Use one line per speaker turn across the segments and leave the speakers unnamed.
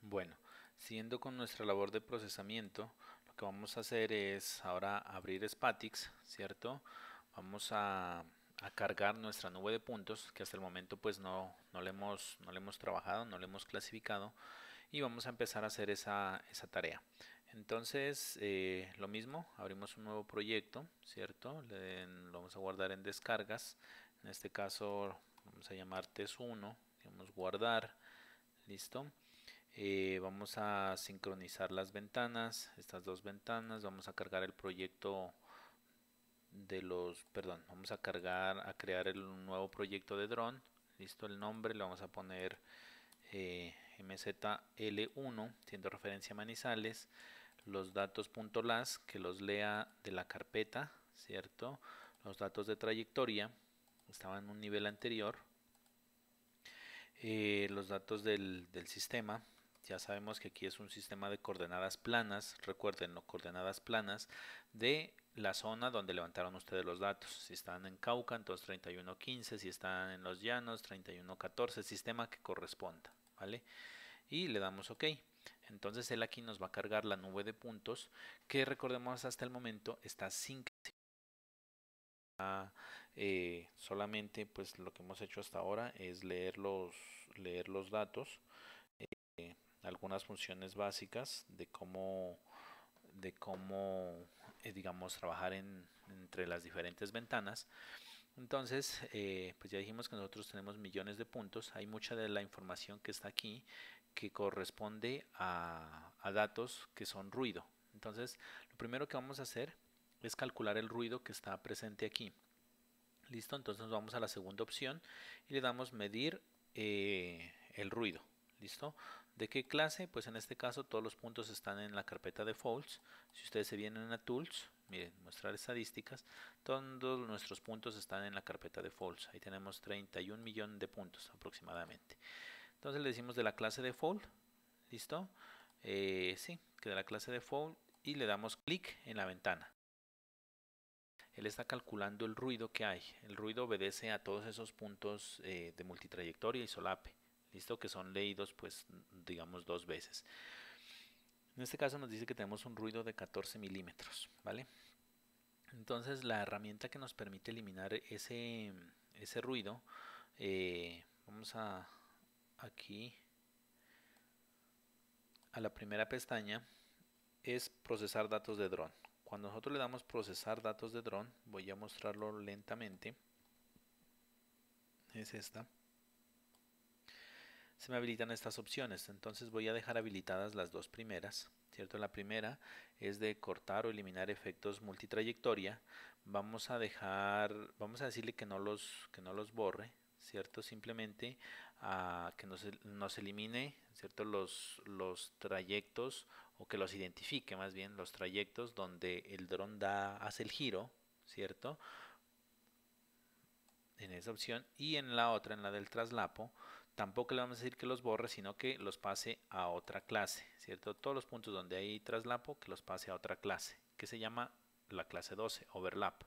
Bueno, siguiendo con nuestra labor de procesamiento, lo que vamos a hacer es ahora abrir Spatix, ¿cierto? Vamos a cargar nuestra nube de puntos, que hasta el momento pues no le hemos trabajado, no le hemos clasificado, y vamos a empezar a hacer esa tarea. Entonces, lo mismo, abrimos un nuevo proyecto, ¿cierto? Lo vamos a guardar en descargas. En este caso, vamos a llamar test1, digamos guardar, listo. Vamos a sincronizar las ventanas, estas dos ventanas. Vamos a cargar el proyecto perdón, vamos a crear el nuevo proyecto de dron. Listo, el nombre le vamos a poner MZL1, siendo referencia a Manizales. Los datos .las, que los lea de la carpeta, ¿cierto? Los datos de trayectoria estaban en un nivel anterior. Los datos del sistema. Ya sabemos que aquí es un sistema de coordenadas planas. Recuerden, las coordenadas planas de la zona donde levantaron ustedes los datos. Si están en Cauca, entonces 3115. Si están en los llanos, 3114. Sistema que corresponda, ¿vale? Y le damos OK. Entonces él aquí nos va a cargar la nube de puntos que, recordemos, hasta el momento está sin solamente pues lo que hemos hecho hasta ahora es leer los datos, algunas funciones básicas de cómo digamos trabajar entre las diferentes ventanas. Entonces, pues ya dijimos que nosotros tenemos millones de puntos. Hay mucha de la información que está aquí que corresponde a datos que son ruido. Entonces, lo primero que vamos a hacer es calcular el ruido que está presente aquí. Listo, entonces nos vamos a la segunda opción y le damos medir el ruido. Listo. ¿De qué clase? Pues en este caso todos los puntos están en la carpeta de Defaults. Si ustedes se vienen a Tools, miren, mostrar estadísticas, todos nuestros puntos están en la carpeta de Defaults. Ahí tenemos 31 millones de puntos aproximadamente. Entonces le decimos de la clase Default. ¿Listo? Sí, que de la clase Default, y le damos clic en la ventana. Él está calculando el ruido que hay. El ruido obedece a todos esos puntos de multitrayectoria y solape, listo, que son leídos pues digamos dos veces. En este caso nos dice que tenemos un ruido de 14 milímetros, ¿vale? Entonces la herramienta que nos permite eliminar ese ruido, vamos aquí a la primera pestaña, es procesar datos de dron. Cuando nosotros le damos procesar datos de dron, voy a mostrarlo lentamente, es esta. Se me habilitan estas opciones, entonces voy a dejar habilitadas las dos primeras, ¿cierto? La primera es de cortar o eliminar efectos multitrayectoria. Vamos a decirle que no los borre, ¿cierto? Simplemente que nos elimine, ¿cierto? Los trayectos, o que los identifique más bien, los trayectos donde el dron hace el giro, ¿cierto? En esa opción, y en la otra, en la del traslapo, tampoco le vamos a decir que los borre, sino que los pase a otra clase, ¿cierto? Todos los puntos donde hay traslapo, que los pase a otra clase, que se llama la clase 12, overlap.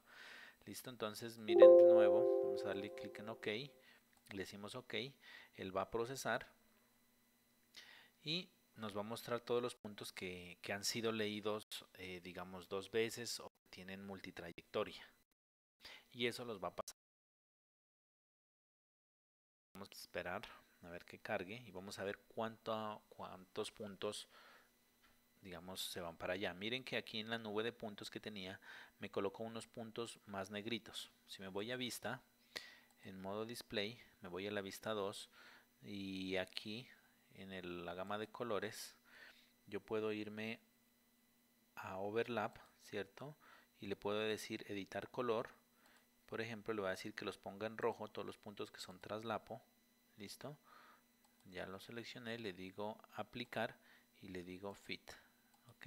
Listo, entonces miren de nuevo, vamos a darle clic en OK, le decimos OK, él va a procesar y nos va a mostrar todos los puntos que han sido leídos, digamos, dos veces o tienen multitrayectoria. Y eso los va a pasar. Vamos a esperar a ver que cargue y vamos a ver cuántos puntos, digamos, se van para allá. Miren que aquí en la nube de puntos que tenía me colocó unos puntos más negritos. Si me voy a vista, en modo display, me voy a la vista 2 y aquí en la gama de colores yo puedo irme a overlap, ¿cierto? Y le puedo decir editar color. Por ejemplo, le voy a decir que los ponga en rojo todos los puntos que son traslapo. ¿Listo? Ya lo seleccioné, le digo aplicar y le digo fit. Ok,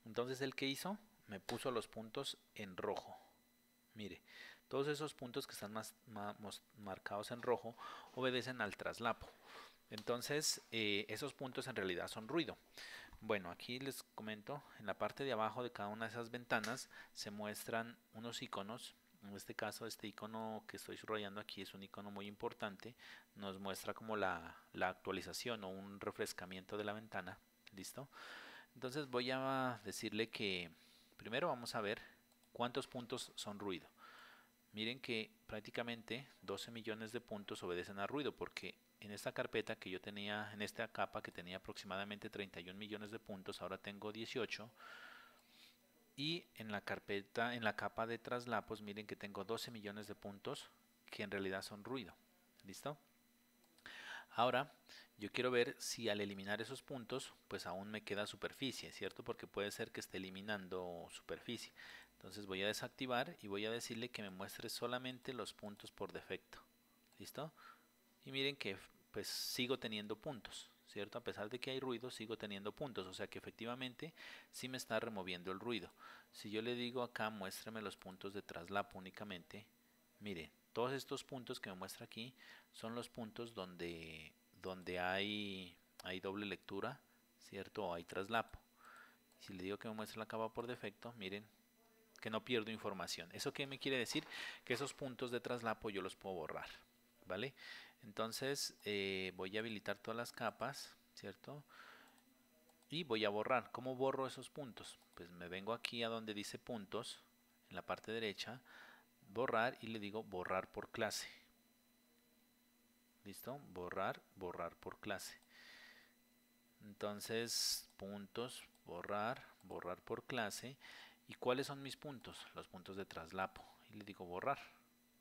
entonces el que hizo me puso los puntos en rojo. Mire, todos esos puntos que están marcados en rojo obedecen al traslapo. Entonces esos puntos en realidad son ruido. Bueno, aquí les comento, en la parte de abajo de cada una de esas ventanas se muestran unos iconos En este caso, este icono que estoy subrayando aquí es un icono muy importante, nos muestra como la actualización o un refrescamiento de la ventana. ¿Listo? Entonces voy a decirle que primero vamos a ver cuántos puntos son ruido. Miren que prácticamente 12 millones de puntos obedecen a ruido, porque en esta carpeta que yo tenía, en esta capa que tenía aproximadamente 31 millones de puntos, ahora tengo 18. Y en la carpeta, en la capa de traslapos, miren que tengo 12 millones de puntos que en realidad son ruido. ¿Listo? Ahora yo quiero ver si al eliminar esos puntos pues aún me queda superficie, ¿cierto? Porque puede ser que esté eliminando superficie. Entonces voy a desactivar y voy a decirle que me muestre solamente los puntos por defecto. ¿Listo? Y miren que pues sigo teniendo puntos, ¿cierto? A pesar de que hay ruido, sigo teniendo puntos, o sea que efectivamente sí me está removiendo el ruido. Si yo le digo acá, muéstrame los puntos de traslapo únicamente, miren, todos estos puntos que me muestra aquí son los puntos donde hay doble lectura, ¿cierto? O hay traslapo. Si le digo que me muestre la capa por defecto, miren que no pierdo información. ¿Eso qué me quiere decir? Que esos puntos de traslapo yo los puedo borrar, ¿vale? Entonces voy a habilitar todas las capas, ¿cierto? Y voy a borrar. ¿Cómo borro esos puntos? Pues me vengo aquí a donde dice puntos, en la parte derecha, borrar y le digo borrar por clase. ¿Listo? Borrar, borrar por clase. Entonces, puntos, borrar, borrar por clase. ¿Y cuáles son mis puntos? Los puntos de traslapo. Y le digo borrar.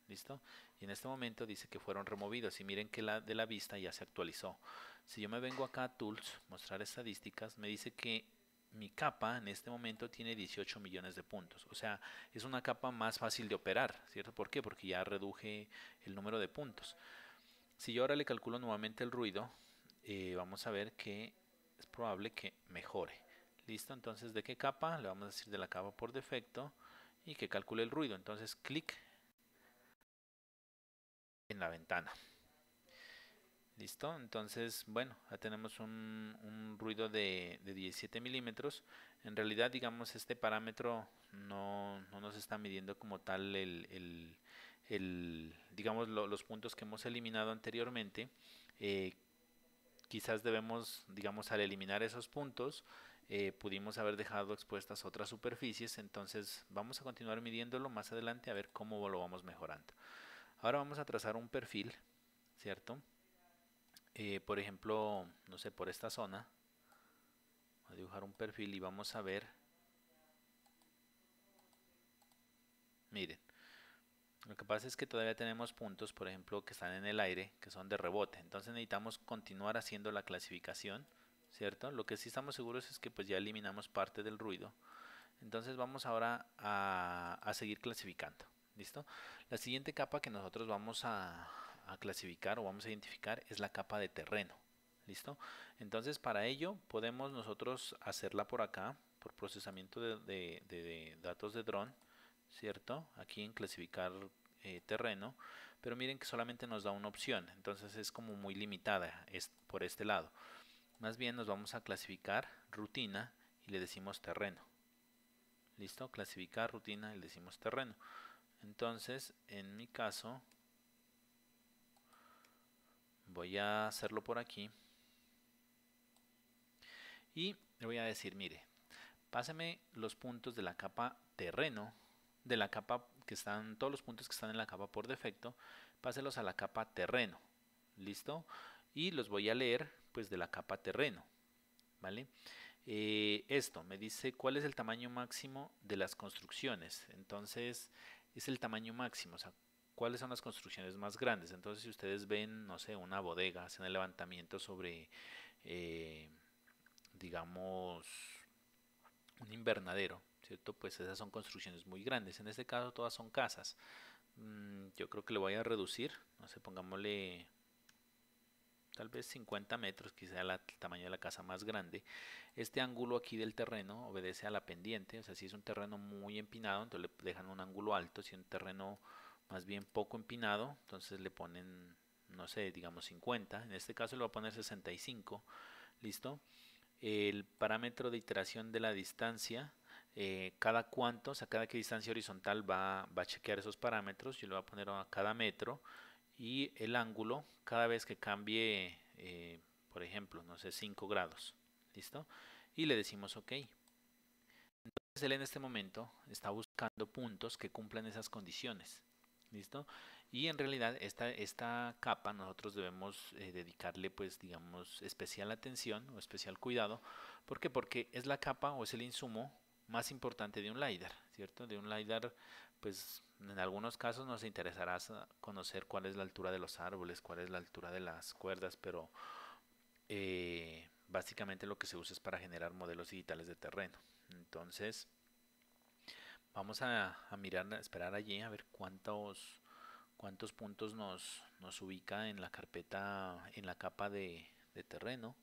¿Listo? Y en este momento dice que fueron removidos y miren que la de la vista ya se actualizó. Si yo me vengo acá a Tools, mostrar estadísticas, me dice que mi capa en este momento tiene 18 millones de puntos. O sea, es una capa más fácil de operar, ¿cierto? ¿Por qué? Porque ya reduje el número de puntos. Si yo ahora le calculo nuevamente el ruido, vamos a ver que es probable que mejore. ¿Listo? Entonces, ¿de qué capa? Le vamos a decir de la capa por defecto y que calcule el ruido. Entonces, clic en la ventana. ¿Listo? Entonces, bueno, ya tenemos un ruido de 17 milímetros. En realidad, digamos, este parámetro no nos está midiendo como tal digamos, los puntos que hemos eliminado anteriormente. Eh, Quizás debemos, digamos, al eliminar esos puntos, pudimos haber dejado expuestas otras superficies. Entonces, vamos a continuar midiéndolo más adelante a ver cómo lo vamos mejorando. Ahora vamos a trazar un perfil, ¿cierto? Por ejemplo, no sé, por esta zona, voy a dibujar un perfil y vamos a ver, miren, lo que pasa es que todavía tenemos puntos, por ejemplo, que están en el aire, que son de rebote, entonces necesitamos continuar haciendo la clasificación, ¿cierto? Lo que sí estamos seguros es que pues ya eliminamos parte del ruido, entonces vamos ahora a seguir clasificando, ¿listo? La siguiente capa que nosotros vamos a clasificar o vamos a identificar es la capa de terreno. ¿Listo? Entonces para ello podemos nosotros hacerla por acá, por procesamiento de datos de dron, ¿cierto? Aquí en clasificar terreno, pero miren que solamente nos da una opción, entonces es como muy limitada es por este lado. Más bien nos vamos a clasificar rutina y le decimos terreno. ¿Listo? Clasificar rutina y le decimos terreno. Entonces, en mi caso, voy a hacerlo por aquí. Y le voy a decir, mire, páseme los puntos de la capa terreno, de la capa que están, todos los puntos que están en la capa por defecto, páselos a la capa terreno, ¿listo? Y los voy a leer pues de la capa terreno, ¿vale? Esto me dice cuál es el tamaño máximo de las construcciones, entonces es el tamaño máximo, o sea, cuáles son las construcciones más grandes. Entonces si ustedes ven, no sé, una bodega, hacen el levantamiento sobre... Eh, digamos, un invernadero, ¿cierto? Pues esas son construcciones muy grandes. En este caso todas son casas. Yo creo que le voy a reducir, no sé, pongámosle tal vez 50 metros, quizá el tamaño de la casa más grande. Este ángulo aquí del terreno obedece a la pendiente, o sea, si es un terreno muy empinado, entonces le dejan un ángulo alto. Si es un terreno más bien poco empinado, entonces le ponen, no sé, digamos 50. En este caso le voy a poner 65. ¿Listo? El parámetro de iteración de la distancia cada cuánto, o sea, cada qué distancia horizontal va a chequear esos parámetros. Yo le voy a poner a cada metro y el ángulo cada vez que cambie, por ejemplo, no sé, 5 grados. ¿Listo? Y le decimos OK. Entonces él en este momento está buscando puntos que cumplan esas condiciones. ¿Listo? Y en realidad esta capa nosotros debemos dedicarle, pues digamos, especial atención o especial cuidado. ¿Por qué? Porque es la capa o es el insumo más importante de un LiDAR, ¿cierto? De un LiDAR, pues en algunos casos nos interesará conocer cuál es la altura de los árboles, cuál es la altura de las cuerdas, pero básicamente lo que se usa es para generar modelos digitales de terreno. Entonces, vamos a mirar, a esperar allí a ver cuántos puntos nos ubica en la carpeta, en la capa de terreno.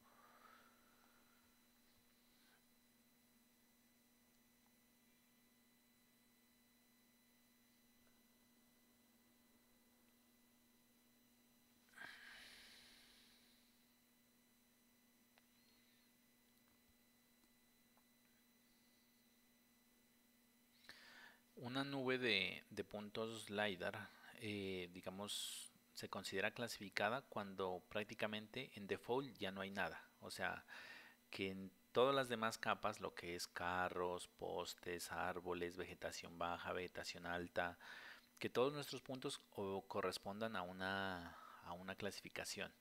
Una nube de puntos LiDAR, digamos, se considera clasificada cuando prácticamente en default ya no hay nada. O sea, que en todas las demás capas, lo que es carros, postes, árboles, vegetación baja, vegetación alta, que todos nuestros puntos correspondan a una clasificación.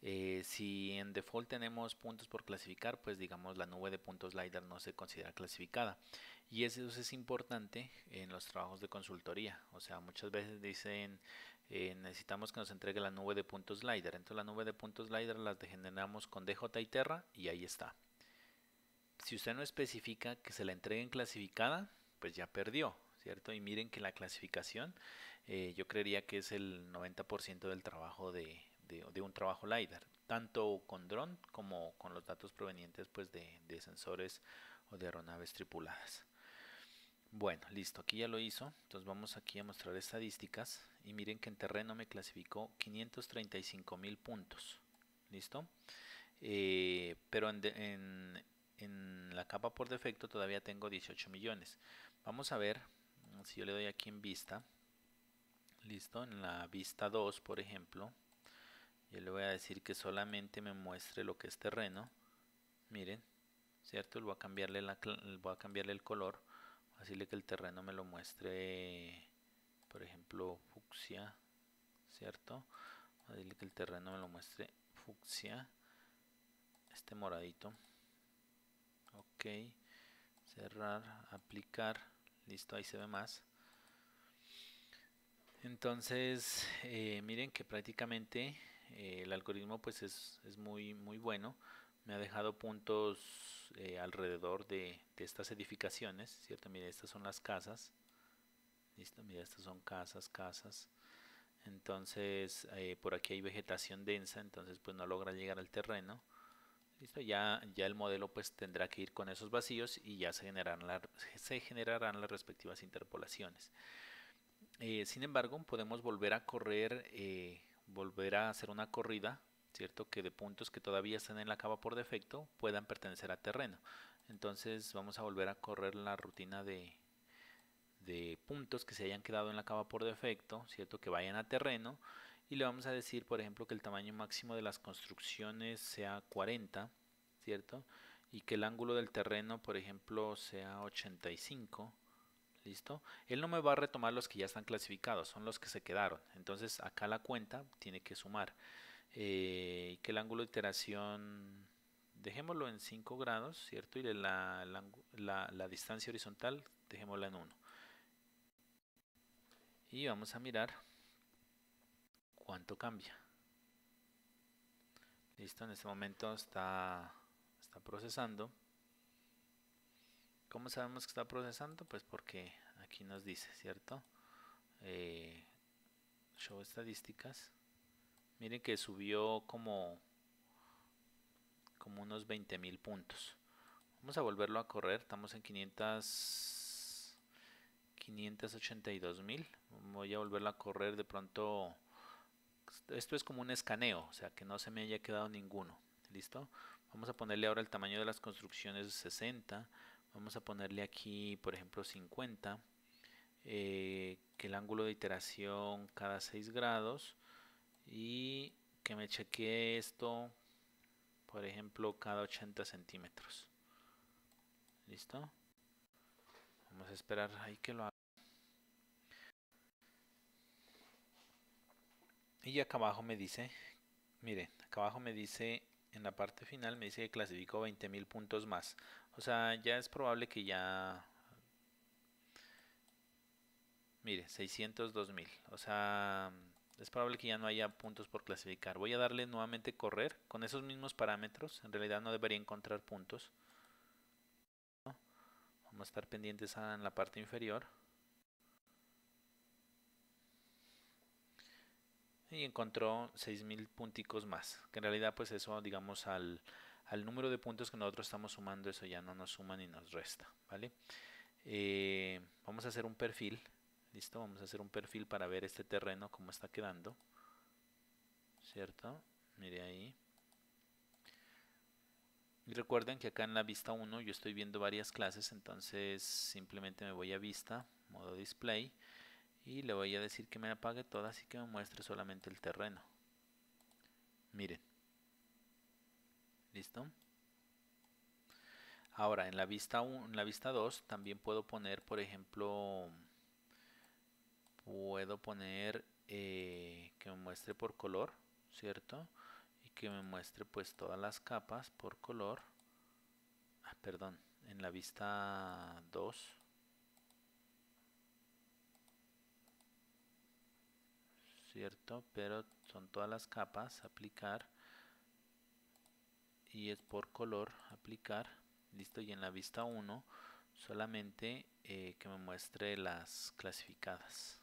Si en default tenemos puntos por clasificar, pues digamos la nube de puntos LiDAR no se considera clasificada. Y eso es importante en los trabajos de consultoría. O sea, muchas veces dicen, necesitamos que nos entregue la nube de puntos LiDAR. Entonces la nube de puntos LiDAR las generamos con DJ y Terra y ahí está. Si usted no especifica que se la entreguen clasificada, pues ya perdió, ¿cierto? Y miren que la clasificación yo creería que es el 90% del trabajo de un trabajo LiDAR, tanto con dron como con los datos provenientes pues de sensores o de aeronaves tripuladas. Bueno, listo, aquí ya lo hizo. Entonces vamos aquí a mostrar estadísticas y miren que en terreno me clasificó 535.000 puntos. ¿Listo? Pero en la capa por defecto todavía tengo 18 millones. Vamos a ver si yo le doy aquí en vista. Listo, en la vista 2 por ejemplo, yo le voy a decir que solamente me muestre lo que es terreno. Miren, ¿cierto? Le voy a voy a cambiarle el color. Voy a decirle que el terreno me lo muestre, por ejemplo, fucsia, ¿cierto? Voy a decirle que el terreno me lo muestre fucsia, este moradito. OK, cerrar, aplicar, listo, ahí se ve más. Entonces, miren que prácticamente el algoritmo pues es muy bueno. Me ha dejado puntos alrededor de estas edificaciones, ¿cierto? Miren, estas son las casas. Listo, mira, estas son casas. Entonces, por aquí hay vegetación densa, entonces pues no logra llegar al terreno. Listo, ya el modelo pues tendrá que ir con esos vacíos y ya se generarán las respectivas interpolaciones. Sin embargo, podemos volver a correr, volver a hacer una corrida, ¿cierto? Que de puntos que todavía están en la capa por defecto puedan pertenecer a terreno. Entonces vamos a volver a correr la rutina de puntos que se hayan quedado en la capa por defecto, ¿cierto? Que vayan a terreno. Y le vamos a decir, por ejemplo, que el tamaño máximo de las construcciones sea 40, ¿cierto? Y que el ángulo del terreno, por ejemplo, sea 85. ¿Listo? Él no me va a retomar los que ya están clasificados, son los que se quedaron. Entonces acá la cuenta tiene que sumar. Y que el ángulo de iteración, dejémoslo en 5 grados, ¿cierto? Y la distancia horizontal, dejémosla en 1. Y vamos a mirar cuánto cambia. Listo, en este momento está procesando. ¿Cómo sabemos que está procesando? Pues porque aquí nos dice, ¿cierto? Show estadísticas. Miren que subió como unos 20.000 puntos. Vamos a volverlo a correr. Estamos en 582.000. Voy a volverlo a correr de pronto. Esto es como un escaneo, o sea que no se me haya quedado ninguno. ¿Listo? Vamos a ponerle ahora el tamaño de las construcciones 60. Vamos a ponerle aquí, por ejemplo, 50. Que el ángulo de iteración cada 6 grados y que me chequee esto, por ejemplo, cada 80 centímetros. ¿Listo? Vamos a esperar ahí que lo haga. Y acá abajo me dice, miren, acá abajo me dice, en la parte final me dice que clasifico 20.000 puntos más. O sea, ya es probable que ya, mire, 602.000. O sea, es probable que ya no haya puntos por clasificar. Voy a darle nuevamente correr con esos mismos parámetros. En realidad no debería encontrar puntos. Vamos a estar pendientes en la parte inferior. Y encontró 6.000 punticos más. Que en realidad pues eso, digamos, al número de puntos que nosotros estamos sumando, eso ya no nos suma ni nos resta. ¿Vale? Vamos a hacer un perfil. ¿Listo? Vamos a hacer un perfil para ver este terreno, cómo está quedando. ¿Cierto? Mire ahí. Y recuerden que acá en la vista 1 yo estoy viendo varias clases, entonces simplemente me voy a vista, modo display, y le voy a decir que me apague todas y que me muestre solamente el terreno. Miren. ¿Listo? Ahora en la vista 1, en la vista 2 también puedo poner, por ejemplo, puedo poner que me muestre por color, ¿cierto? Y que me muestre pues todas las capas por color. Perdón, en la vista 2, ¿cierto? Pero son todas las capas, aplicar, y es por color, aplicar, listo. Y en la vista 1 solamente que me muestre las clasificadas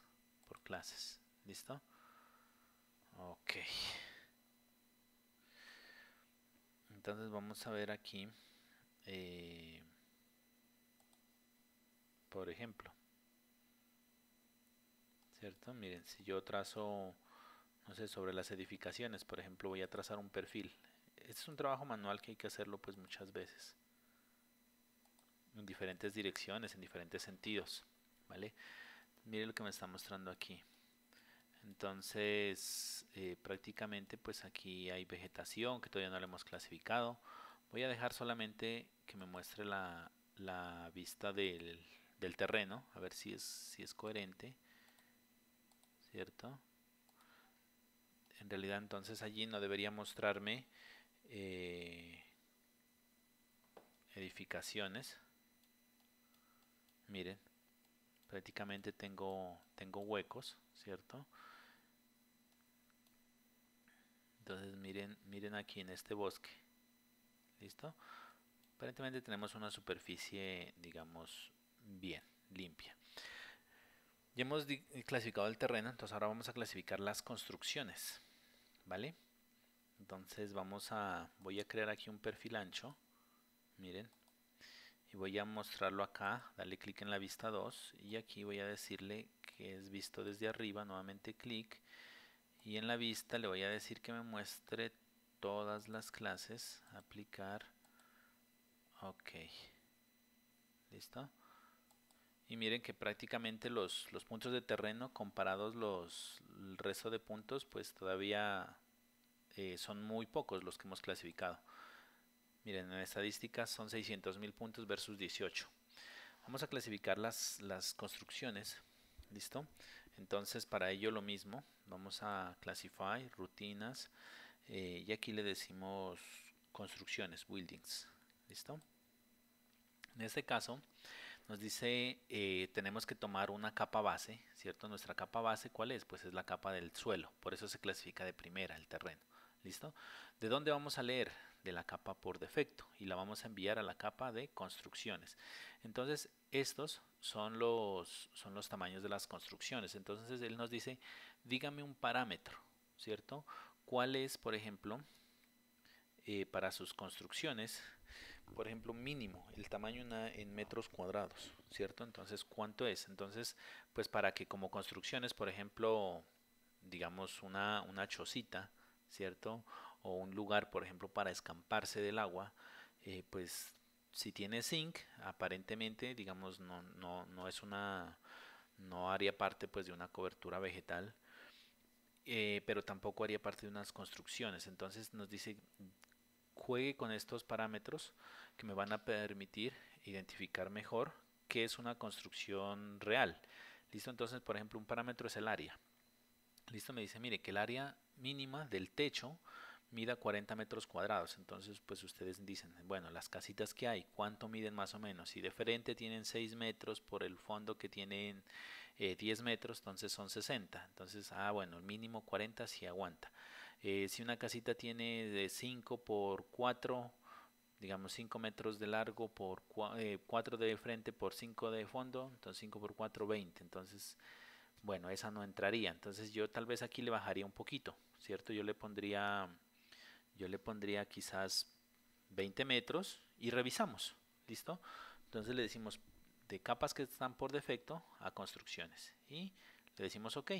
por clases, listo. Ok, entonces vamos a ver aquí, eh, por ejemplo, ¿cierto? Miren, si yo trazo, no sé, sobre las edificaciones, por ejemplo, voy a trazar un perfil. Este es un trabajo manual que hay que hacerlo pues muchas veces, en diferentes direcciones, en diferentes sentidos, ¿vale? Mire lo que me está mostrando aquí. Entonces, prácticamente pues aquí hay vegetación que todavía no la hemos clasificado. Voy a dejar solamente que me muestre la vista del terreno, a ver si es coherente, ¿cierto? En realidad entonces allí no debería mostrarme eh, edificaciones. Miren, prácticamente tengo huecos, ¿cierto? Entonces miren aquí en este bosque, ¿listo? Aparentemente tenemos una superficie, digamos, bien, limpia. Ya hemos clasificado el terreno, entonces ahora vamos a clasificar las construcciones, ¿vale? Entonces voy a crear aquí un perfil ancho, miren, y voy a mostrarlo acá, dale clic en la vista 2 y aquí voy a decirle que es visto desde arriba, nuevamente clic, y en la vista le voy a decir que me muestre todas las clases, aplicar, ok, listo. Y miren que prácticamente los puntos de terreno comparados el resto de puntos, pues todavía son muy pocos los que hemos clasificado. Miren, en estadísticas son 600.000 puntos versus 18. Vamos a clasificar las construcciones. ¿Listo? Entonces para ello lo mismo. Vamos a classify, rutinas. Y aquí le decimos construcciones, buildings. ¿Listo? En este caso nos dice tenemos que tomar una capa base, ¿cierto? Nuestra capa base, ¿cuál es? Pues es la capa del suelo, por eso se clasifica de primera el terreno, ¿listo? ¿De dónde vamos a leer? De la capa por defecto y la vamos a enviar a la capa de construcciones. Entonces estos son los tamaños de las construcciones. Entonces él nos dice, dígame un parámetro, ¿cierto? ¿Cuál es, por ejemplo, para sus construcciones? Por ejemplo, mínimo, el tamaño en metros cuadrados, ¿cierto? Entonces, ¿cuánto es? Entonces, pues para que como construcciones, por ejemplo, digamos una chocita, ¿cierto? O un lugar, por ejemplo, para escamparse del agua, pues si tiene zinc, aparentemente, digamos, no es una, no haría parte pues de una cobertura vegetal, pero tampoco haría parte de unas construcciones. Entonces nos dice, juegue con estos parámetros que me van a permitir identificar mejor qué es una construcción real. Listo, entonces, por ejemplo, un parámetro es el área. Listo, me dice, mire, que el área mínima del techo mida 40 metros cuadrados. Entonces, pues ustedes dicen, bueno, las casitas que hay, ¿cuánto miden más o menos? Si de frente tienen 6 metros, por el fondo que tienen 10 metros, entonces son 60. Entonces, bueno, el mínimo 40 sí aguanta. Si una casita tiene de 5 por 4, digamos 5 metros de largo por 4 de frente por 5 de fondo, entonces 5 por 4, 20. Entonces, bueno, esa no entraría. Entonces yo tal vez aquí le bajaría un poquito, ¿cierto? Yo le pondría quizás 20 metros y revisamos, ¿listo? Entonces le decimos de capas que están por defecto a construcciones y le decimos OK,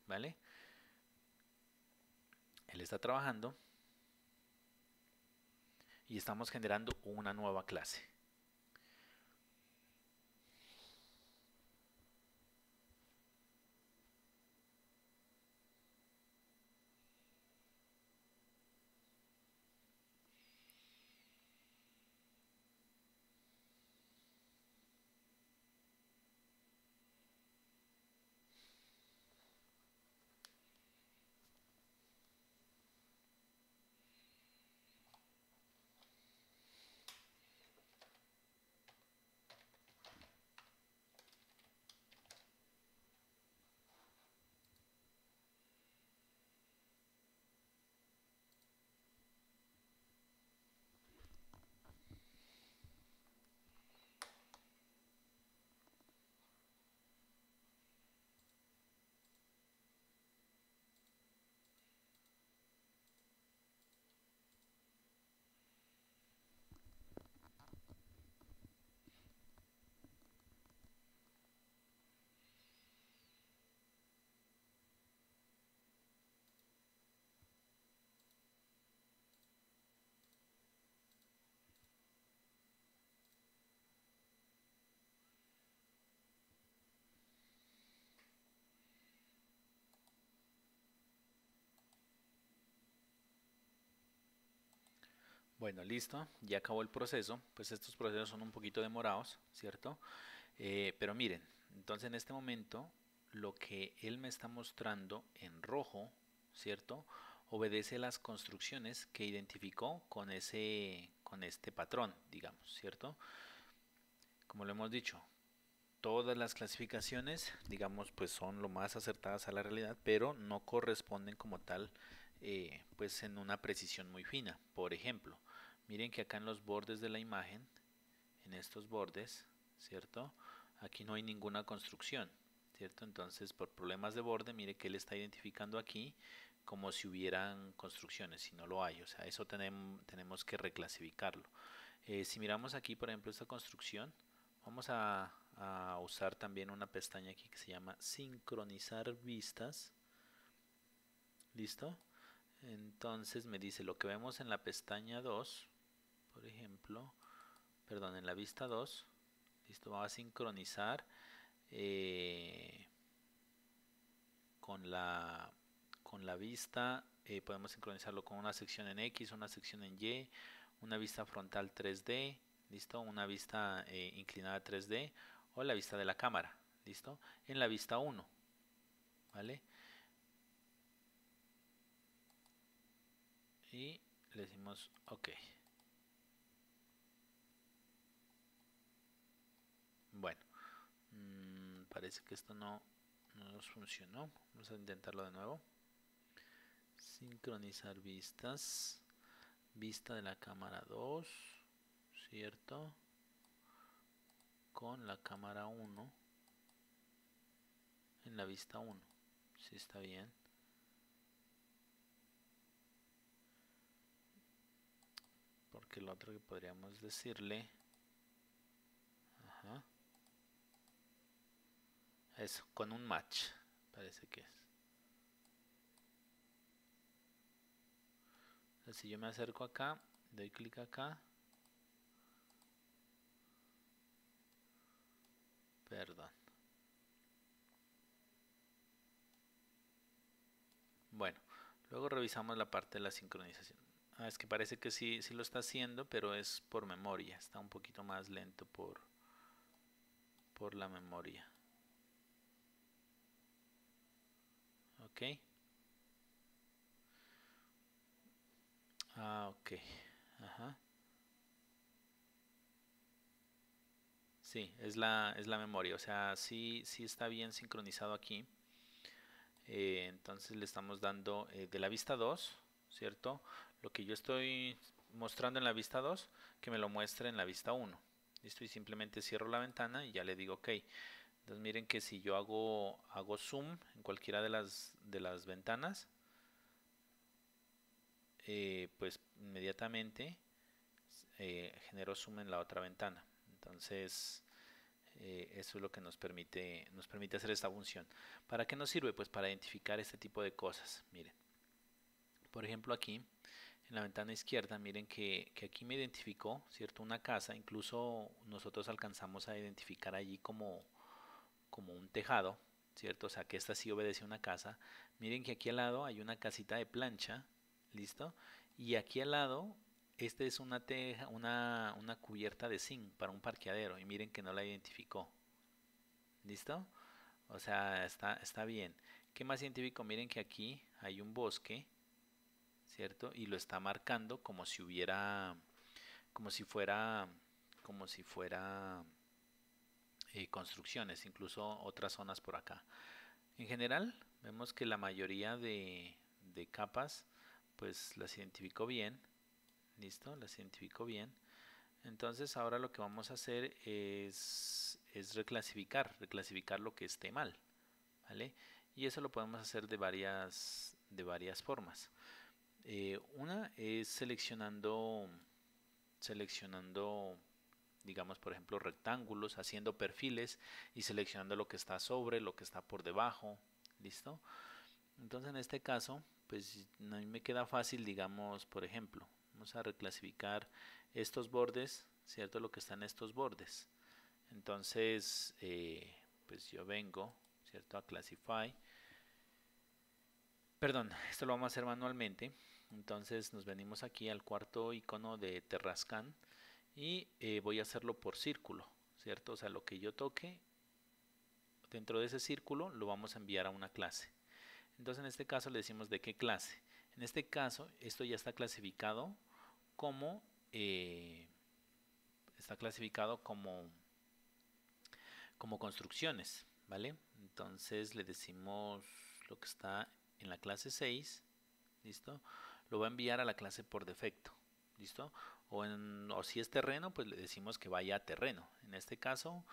¿vale? Él está trabajando y estamos generando una nueva clase. Bueno, listo, ya acabó el proceso. Pues estos procesos son un poquito demorados, ¿cierto? Pero miren, entonces en este momento lo que él me está mostrando en rojo, ¿cierto? Obedece las construcciones que identificó con este patrón, digamos, ¿cierto? Como lo hemos dicho, todas las clasificaciones, digamos, pues son lo más acertadas a la realidad, pero no corresponden como tal, pues en una precisión muy fina. Por ejemplo, miren que acá en los bordes de la imagen, en estos bordes, ¿cierto? Aquí no hay ninguna construcción, ¿cierto? Entonces, por problemas de borde, mire que él está identificando aquí como si hubieran construcciones, y no lo hay. O sea, eso tenemos que reclasificarlo. Si miramos aquí, por ejemplo, esta construcción, vamos a usar también una pestaña aquí que se llama sincronizar vistas. ¿Listo? Entonces me dice lo que vemos en la pestaña 2, por ejemplo, perdón, en la vista 2. Listo, va a sincronizar eh, con la, con la vista. Podemos sincronizarlo con una sección en X, una sección en Y, una vista frontal 3D, listo, una vista inclinada 3D o la vista de la cámara, listo, en la vista 1, ¿vale? Y le decimos OK. Bueno, parece que esto no nos funcionó. Vamos a intentarlo de nuevo. Sincronizar vistas. Vista de la cámara 2, ¿cierto? Con la cámara 1 en la vista 1. Sí, está bien. Porque lo otro que podríamos decirle, ajá, eso, con un match, parece que es. Entonces, si yo me acerco acá, doy clic acá, Perdón. Bueno, luego revisamos la parte de la sincronización. Ah, es que parece que sí, sí lo está haciendo, pero es por memoria. Está un poquito más lento por la memoria. Ok. Ah, ok. Ajá. Sí, es la memoria. O sea, sí, sí está bien sincronizado aquí. Entonces le estamos dando de la vista 2, ¿cierto? Lo que yo estoy mostrando en la vista 2, que me lo muestre en la vista 1. Listo, y simplemente cierro la ventana y ya le digo ok. Entonces miren que si yo hago zoom en cualquiera de las ventanas, pues inmediatamente genero zoom en la otra ventana. Entonces eso es lo que nos permite hacer esta función. ¿Para qué nos sirve? Pues para identificar este tipo de cosas. Miren, por ejemplo aquí en la ventana izquierda, miren que aquí me identificó, ¿cierto? Una casa, incluso nosotros alcanzamos a identificar allí como un tejado, ¿cierto? O sea que esta sí obedece a una casa. Miren que aquí al lado hay una casita de plancha, ¿listo? Y aquí al lado, este es una teja, una cubierta de zinc para un parqueadero. Y miren que no la identificó, ¿listo? O sea, está bien. ¿Qué más identificó? Miren que aquí hay un bosque, ¿cierto? Y lo está marcando como si fuera, como si fuera construcciones, incluso otras zonas por acá. En general, vemos que la mayoría de capas, pues las identificó bien. ¿Listo? Las identificó bien. Entonces ahora lo que vamos a hacer es reclasificar lo que esté mal. ¿Vale? Y eso lo podemos hacer de varias formas. Una es seleccionando, digamos, por ejemplo, rectángulos, haciendo perfiles y seleccionando lo que está sobre, lo que está por debajo. ¿Listo? Entonces en este caso, pues a mí me queda fácil, digamos, por ejemplo, vamos a reclasificar estos bordes, ¿cierto? Lo que está en estos bordes. Entonces, pues yo vengo, ¿cierto? A Classify. Perdón, esto lo vamos a hacer manualmente. Entonces nos venimos aquí al cuarto icono de Terrascan y voy a hacerlo por círculo, ¿cierto? O sea, lo que yo toque dentro de ese círculo lo vamos a enviar a una clase. Entonces en este caso le decimos de qué clase. En este caso esto ya como eh, está clasificado como construcciones, ¿vale? Entonces le decimos lo que está en la clase 6, ¿listo? Lo va a enviar a la clase por defecto, ¿listo? O si es terreno, pues le decimos que vaya a terreno. En este caso,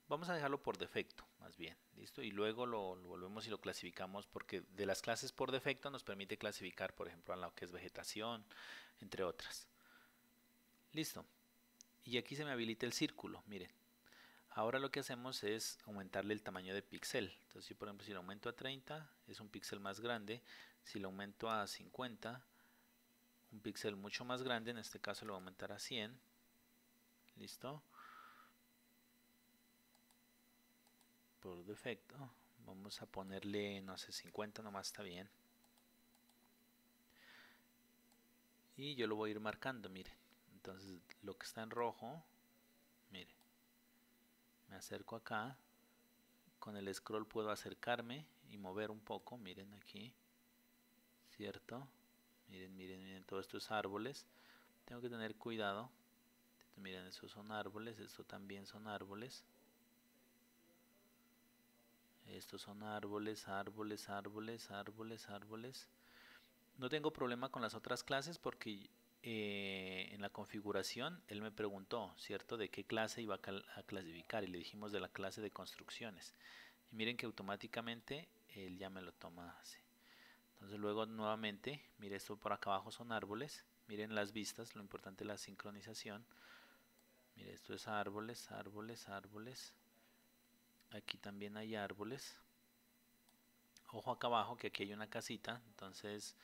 vamos a dejarlo por defecto, más bien, ¿listo? Y luego lo volvemos y lo clasificamos porque de las clases por defecto nos permite clasificar, por ejemplo, a lo que es vegetación, entre otras. Listo. Y aquí se me habilita el círculo, miren. Ahora lo que hacemos es aumentarle el tamaño de píxel. Entonces, yo, por ejemplo, si lo aumento a 30, es un píxel más grande. Si lo aumento a 50, un píxel mucho más grande. En este caso lo voy a aumentar a 100. ¿Listo? Por defecto. Vamos a ponerle, no sé, 50 nomás está bien. Y yo lo voy a ir marcando, miren. Entonces, lo que está en rojo, miren. Me acerco acá. Con el scroll puedo acercarme y mover un poco. Miren aquí. ¿Cierto? Miren, miren, miren todos estos árboles. Tengo que tener cuidado. Miren, esos son árboles, esto también son árboles. Estos son árboles, árboles, árboles, árboles, árboles. No tengo problema con las otras clases porque en la configuración él me preguntó, ¿cierto? De qué clase iba a clasificar y le dijimos de la clase de construcciones. Y miren que automáticamente él ya me lo toma así. Entonces luego nuevamente, mire esto por acá abajo son árboles. Miren las vistas, lo importante es la sincronización. Mire, esto es árboles, árboles, árboles. Aquí también hay árboles. Ojo acá abajo que aquí hay una casita. Entonces,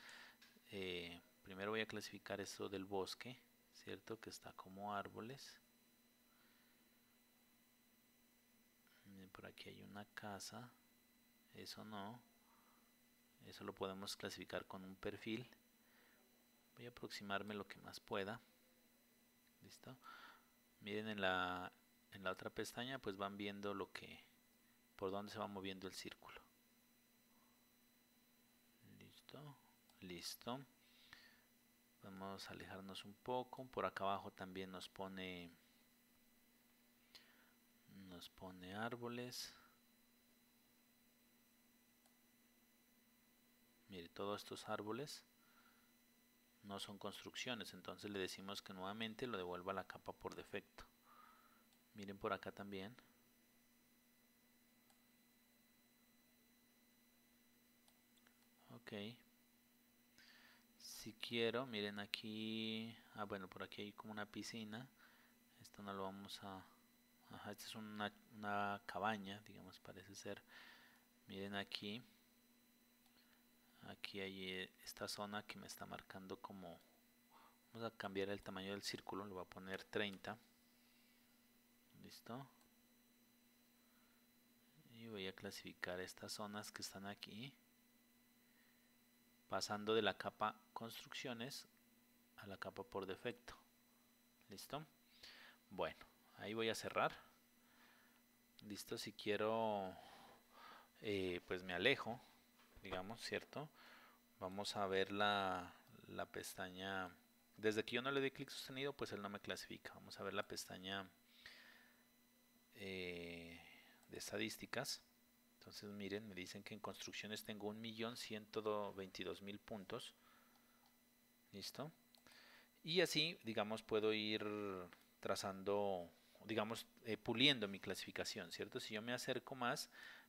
primero voy a clasificar esto del bosque, ¿cierto? Que está como árboles. por aquí hay una casa, eso no, eso lo podemos clasificar con un perfil. Voy a aproximarme lo que más pueda. Listo. Miren en la otra pestaña, pues van viendo por dónde se va moviendo el círculo. Listo, listo. Vamos a alejarnos un poco. Por acá abajo también nos pone árboles. Mire, todos estos árboles no son construcciones, entonces le decimos que nuevamente lo devuelva a la capa por defecto. Miren por acá también. Ok. Si quiero, miren aquí, bueno, por aquí hay como una piscina. Esto no lo vamos a... Ajá, esta es una cabaña, digamos, parece ser. Miren aquí. Aquí hay esta zona que me está marcando como... Vamos a cambiar el tamaño del círculo, le voy a poner 30. Listo. Y voy a clasificar estas zonas que están aquí, pasando de la capa construcciones a la capa por defecto. Listo. Bueno, ahí voy a cerrar. Listo, si quiero, pues me alejo, digamos, ¿cierto? Vamos a ver la pestaña. Desde que yo no le doy clic sostenido, pues él no me clasifica. Vamos a ver la pestaña de estadísticas. Entonces miren, me dicen que en construcciones tengo 1.122.000 puntos. Listo. Y así, digamos, puedo ir trazando, digamos, puliendo mi clasificación, ¿cierto? Si yo me acerco más,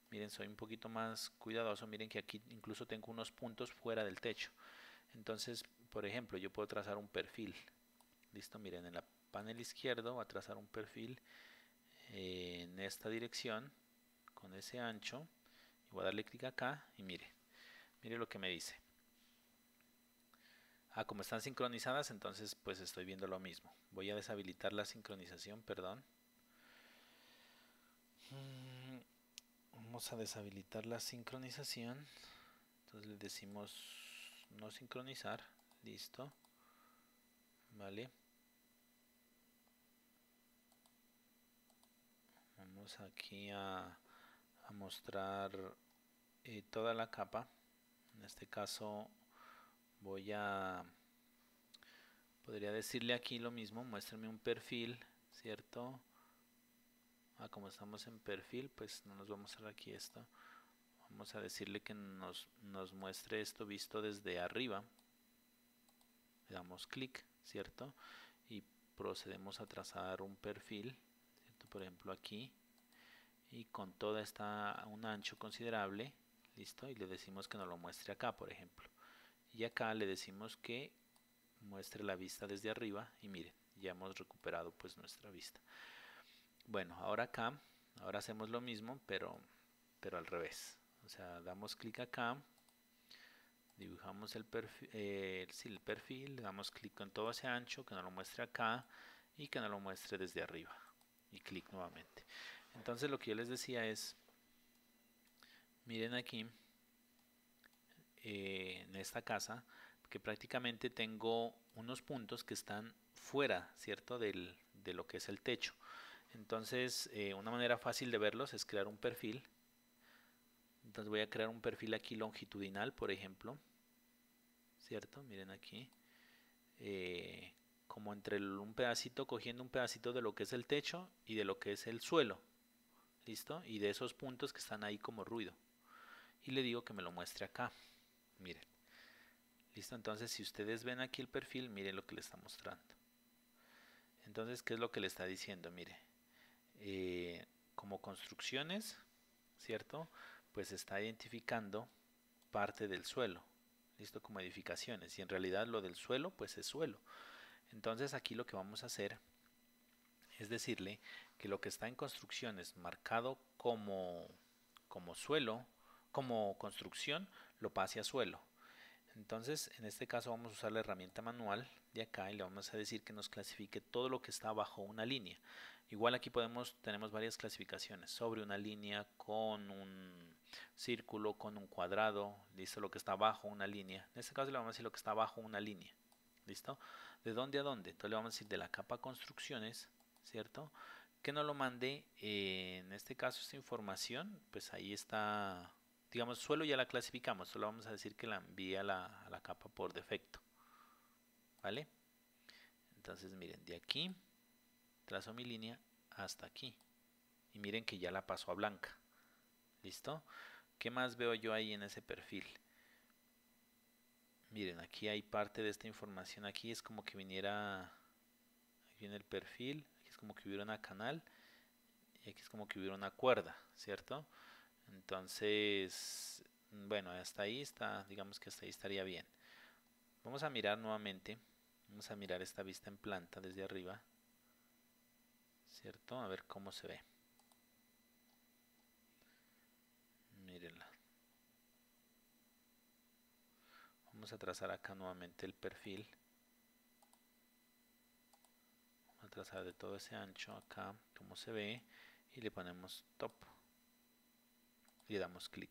miren, soy un poquito más cuidadoso. Miren que aquí incluso tengo unos puntos fuera del techo. Entonces, por ejemplo, yo puedo trazar un perfil. Listo, miren, en la panel izquierdo voy a trazar un perfil en esta dirección con ese ancho. Y voy a darle clic acá y mire lo que me dice. Como están sincronizadas, entonces pues estoy viendo lo mismo. Voy a deshabilitar la sincronización, perdón. Vamos a deshabilitar la sincronización. Entonces le decimos no sincronizar. Listo. Vale. Vamos aquí a mostrar toda la capa. En este caso podría decirle aquí lo mismo, muéstrame un perfil, ¿cierto? Como estamos en perfil, pues no nos va a mostrar aquí esto. Vamos a decirle que nos muestre esto visto desde arriba. Le damos clic, ¿cierto? Y procedemos a trazar un perfil, ¿cierto? Por ejemplo aquí. Y con toda un ancho considerable, ¿listo? Y le decimos que nos lo muestre acá, por ejemplo. Y acá le decimos que muestre la vista desde arriba. Y miren, ya hemos recuperado pues nuestra vista. Bueno, ahora hacemos lo mismo, pero al revés. O sea, damos clic acá, dibujamos el perfil, le damos clic en todo ese ancho, que nos lo muestre acá y que nos lo muestre desde arriba. Y clic nuevamente. Entonces lo que yo les decía es, miren aquí, en esta casa, que prácticamente tengo unos puntos que están fuera, ¿cierto? De lo que es el techo. Entonces, una manera fácil de verlos es crear un perfil. Entonces voy a crear un perfil aquí longitudinal, por ejemplo, ¿cierto? Miren aquí, como entre un pedacito, cogiendo un pedacito de lo que es el techo y de lo que es el suelo, ¿listo? Y de esos puntos que están ahí como ruido. Y le digo que me lo muestre acá, miren. ¿Listo? Entonces, si ustedes ven aquí el perfil, miren lo que le está mostrando. Entonces, ¿qué es lo que le está diciendo? Mire, como construcciones, ¿cierto? Pues está identificando parte del suelo, listo, como edificaciones, y en realidad lo del suelo pues es suelo. Entonces aquí lo que vamos a hacer es decirle que lo que está en construcciones marcado como suelo, como construcción, lo pase a suelo. Entonces, en este caso vamos a usar la herramienta manual de acá y le vamos a decir que nos clasifique todo lo que está bajo una línea. Igual aquí tenemos varias clasificaciones, sobre una línea, con un círculo, con un cuadrado, listo, lo que está bajo una línea. En este caso le vamos a decir lo que está bajo una línea, listo. ¿De dónde a dónde? Entonces le vamos a decir de la capa construcciones, ¿cierto? Que nos lo mande, en este caso esta información, pues ahí está, digamos, suelo ya la clasificamos, solo vamos a decir que la envíe a la capa por defecto, ¿vale? Entonces miren, de aquí trazo mi línea hasta aquí y miren que ya la paso a blanca, ¿listo? ¿Qué más veo yo ahí en ese perfil? Miren, aquí hay parte de esta información, aquí es como que viniera, aquí viene el perfil, aquí es como que hubiera una canal y aquí es como que hubiera una cuerda, ¿cierto? Entonces, bueno, hasta ahí está, digamos que hasta ahí estaría bien. Vamos a mirar nuevamente, vamos a mirar esta vista en planta desde arriba, ¿cierto? A ver cómo se ve. Mírenla. Vamos a trazar acá nuevamente el perfil. Vamos a trazar de todo ese ancho acá, como se ve, y le ponemos top. Y le damos clic.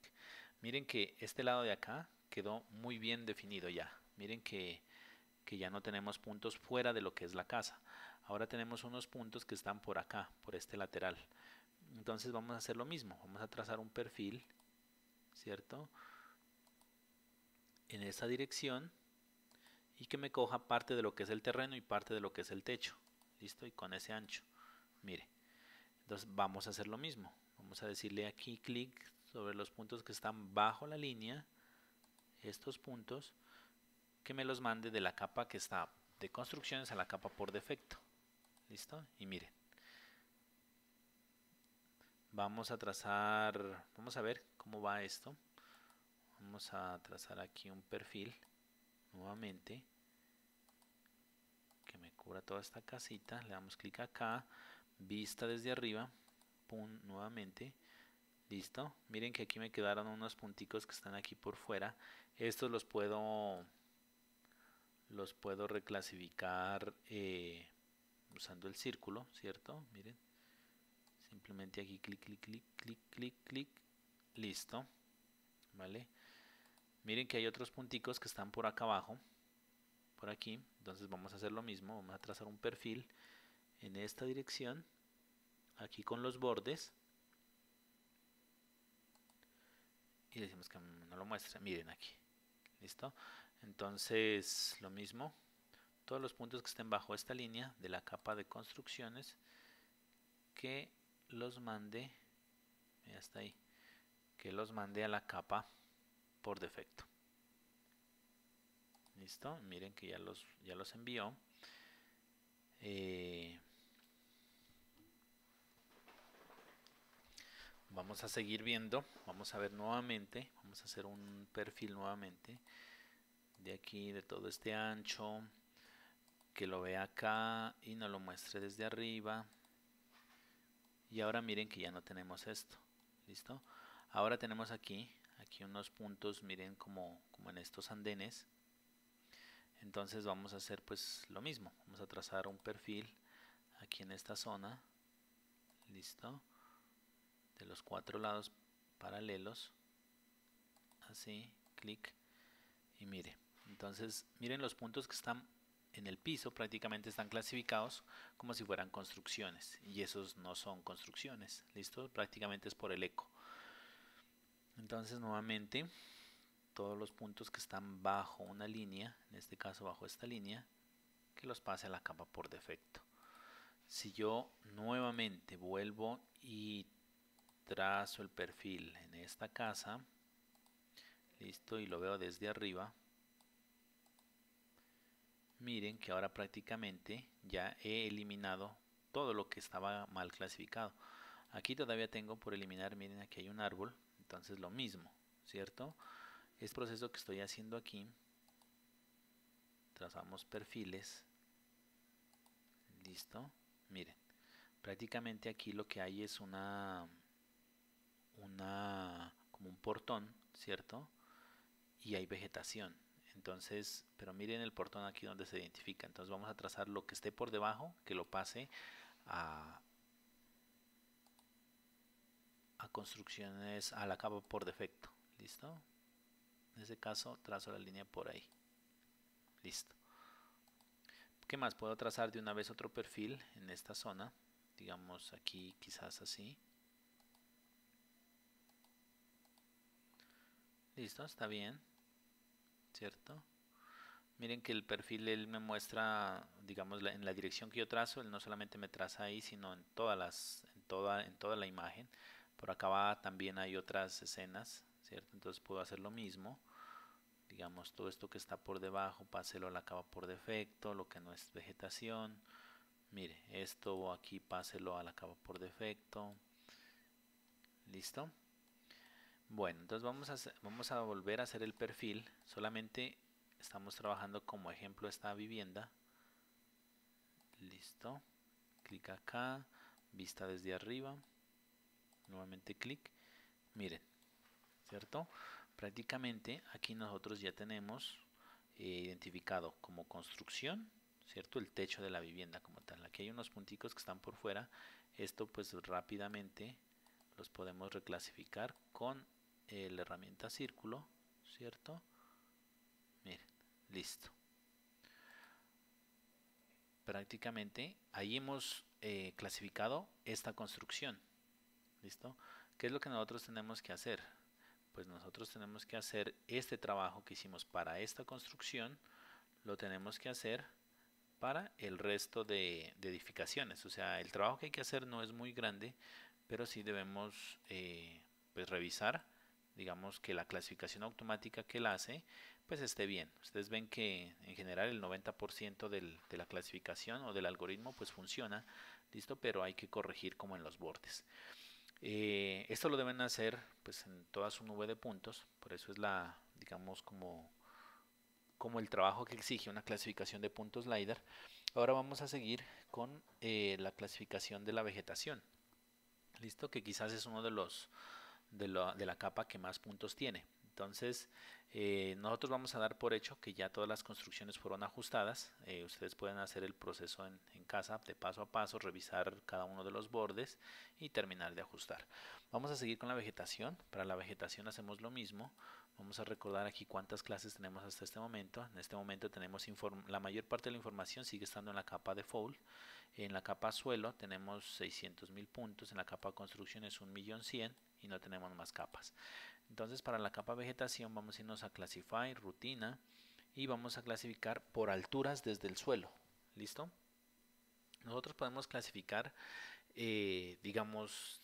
Miren que este lado de acá quedó muy bien definido ya. Miren que ya no tenemos puntos fuera de lo que es la casa. Ahora tenemos unos puntos que están por acá, por este lateral. Entonces vamos a hacer lo mismo. Vamos a trazar un perfil, ¿cierto? En esa dirección y que me coja parte de lo que es el terreno y parte de lo que es el techo. ¿Listo? Y con ese ancho. Mire. Entonces vamos a hacer lo mismo. Vamos a decirle aquí clic sobre los puntos que están bajo la línea. Estos puntos. Que me los mande de la capa que está de construcciones a la capa por defecto. ¿Listo? Y miren. Vamos a trazar, vamos a ver cómo va esto. Vamos a trazar aquí un perfil nuevamente que me cubra toda esta casita. Le damos clic acá, vista desde arriba, pum, nuevamente. Listo. Miren que aquí me quedaron unos punticos que están aquí por fuera. Estos los puedo reclasificar usando el círculo, ¿cierto? Miren. Simplemente aquí clic, clic, clic, clic, clic, clic. Listo. ¿Vale? Miren que hay otros punticos que están por acá abajo, por aquí. Entonces vamos a hacer lo mismo. Vamos a trazar un perfil en esta dirección, aquí con los bordes. Y decimos que no lo muestre. Miren aquí. ¿Listo? Entonces lo mismo. Todos los puntos que estén bajo esta línea de la capa de construcciones, que los mande, hasta ahí, que los mande a la capa por defecto. Listo, miren que ya los envió. Vamos a seguir viendo, vamos a ver nuevamente, vamos a hacer un perfil nuevamente de aquí, de todo este ancho, que lo vea acá y nos lo muestre desde arriba. Y ahora miren que ya no tenemos esto. ¿Listo? Ahora tenemos aquí unos puntos, miren como en estos andenes. Entonces vamos a hacer pues lo mismo. Vamos a trazar un perfil aquí en esta zona. ¿Listo? De los 4 lados paralelos. Así, clic. Y mire. Entonces miren los puntos que están en el piso, prácticamente están clasificados como si fueran construcciones, y esos no son construcciones. ¿Listo? Prácticamente es por el eco. Entonces nuevamente todos los puntos que están bajo una línea, en este caso bajo esta línea, que los pase a la capa por defecto. Si yo nuevamente vuelvo y trazo el perfil en esta casa, listo, y lo veo desde arriba, miren que ahora prácticamente ya he eliminado todo lo que estaba mal clasificado. Aquí todavía tengo por eliminar, miren, aquí hay un árbol, entonces lo mismo, ¿cierto? Este proceso que estoy haciendo aquí, trazamos perfiles, listo, miren, prácticamente aquí lo que hay es como un portón, ¿cierto? Y hay vegetación. Entonces, pero miren el portón aquí donde se identifica. Entonces vamos a trazar lo que esté por debajo, que lo pase a, a construcciones, a la capa por defecto. ¿Listo? En este caso trazo la línea por ahí. Listo. ¿Qué más? Puedo trazar de una vez otro perfil en esta zona. Digamos aquí quizás así. Listo, está bien. ¿Cierto? Miren que el perfil él me muestra, digamos, en la dirección que yo trazo, él no solamente me traza ahí, sino en en toda la imagen. Por acá también hay otras escenas, ¿cierto? Entonces puedo hacer lo mismo. Digamos, todo esto que está por debajo, páselo a la capa por defecto, lo que no es vegetación. Mire, esto aquí páselo a la capa por defecto. ¿Listo? Bueno, entonces vamos a volver a hacer el perfil. Solamente estamos trabajando como ejemplo esta vivienda. Listo. Clic acá. Vista desde arriba. Nuevamente clic. Miren, ¿cierto? Prácticamente aquí nosotros ya tenemos identificado como construcción, ¿cierto? El techo de la vivienda como tal. Aquí hay unos punticos que están por fuera. Esto pues rápidamente los podemos reclasificar con la herramienta círculo, ¿cierto? Miren, listo. Prácticamente ahí hemos clasificado esta construcción, ¿listo? ¿Qué es lo que nosotros tenemos que hacer? Pues nosotros tenemos que hacer este trabajo que hicimos para esta construcción, lo tenemos que hacer para el resto de edificaciones. O sea, el trabajo que hay que hacer no es muy grande, pero sí debemos pues revisar, digamos, que la clasificación automática que él hace pues esté bien. Ustedes ven que en general el 90% de la clasificación o del algoritmo pues funciona, listo, pero hay que corregir como en los bordes. Esto lo deben hacer pues en toda su nube de puntos, por eso es la, digamos, como el trabajo que exige una clasificación de puntos LiDAR. Ahora vamos a seguir con la clasificación de la vegetación. Listo, que quizás es uno de los de la capa que más puntos tiene. Entonces, nosotros vamos a dar por hecho que ya todas las construcciones fueron ajustadas. Ustedes pueden hacer el proceso en casa de paso a paso, revisar cada uno de los bordes y terminar de ajustar. Vamos a seguir con la vegetación. Para la vegetación hacemos lo mismo. Vamos a recordar aquí cuántas clases tenemos hasta este momento. En este momento tenemos la mayor parte de la información sigue estando en la capa default. En la capa suelo tenemos 600.000 puntos. En la capa construcción es 1.100.000 y no tenemos más capas. Entonces para la capa vegetación vamos a irnos a Classify, rutina y vamos a clasificar por alturas desde el suelo. ¿Listo? Nosotros podemos clasificar, digamos,